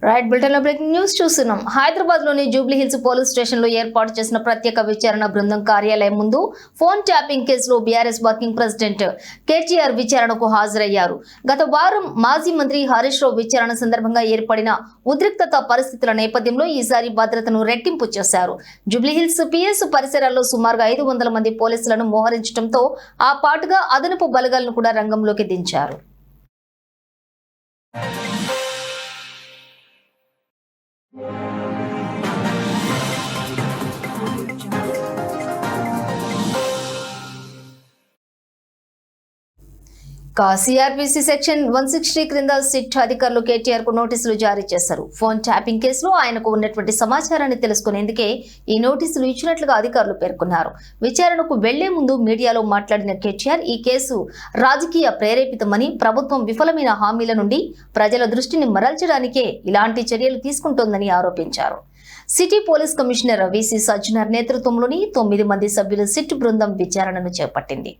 Right bulletin లో breaking news చూస్తున్నాం. హైదరాబాద్ లోని జూబ్లీ హిల్స్ పోలీస్ స్టేషన్ లో ఏర్పాటు చేసిన ప్రత్యేక విచారణ బృందం కార్యాలయం ముందు ఫోన్ ట్యాపింగ్ కేసులో బీఆర్ఎస్ వర్కింగ్ ప్రెసిడెంట్ కేటీఆర్ విచారణకు హాజరయ్యారు. గత వారం మాజీ మంత్రి హరీష్ రావు విచారణ సందర్భంగా ఏర్పడిన ఉద్రిక్తత పరిస్థితుల నేపథ్యంలో ఈసారి భద్రతను రెట్టింపు చేశారు. జూబ్లీ హిల్స్ పిఎస్ పరిసరాల్లో సుమారుగా 500 మంది పోలీసులను మోహరించడంతో ఆ పాటుగా అదనపు బలగాలను కూడా రంగంలోకి దించారు. సిఆర్పిసి సెక్షన్ 160 క్రింద సిట్ అధికారులు కేటీఆర్ కు నోటీసులు జారీ చేశారు. ఫోన్ ట్యాపింగ్ కేసులో ఆయనకు ఉన్నటువంటి సమాచారాన్ని తెలుసుకునేందుకే ఈ నోటీసులు ఇచ్చినట్లుగా అధికారులు పేర్కొన్నారు. విచారణకు వెళ్లే ముందు మీడియాలో మాట్లాడిన కేటీఆర్ ఈ కేసు రాజకీయ ప్రేరేపితమని, ప్రభుత్వం విఫలమైన హామీల నుండి ప్రజల దృష్టిని మరల్చడానికే ఇలాంటి చర్యలు తీసుకుంటోందని ఆరోపించారు. City police commissioner VC Sajjanar నేతృత్వంలోని 9 మంది సభ్యుల సిట్ బృందం విచారణను చేపట్టింది.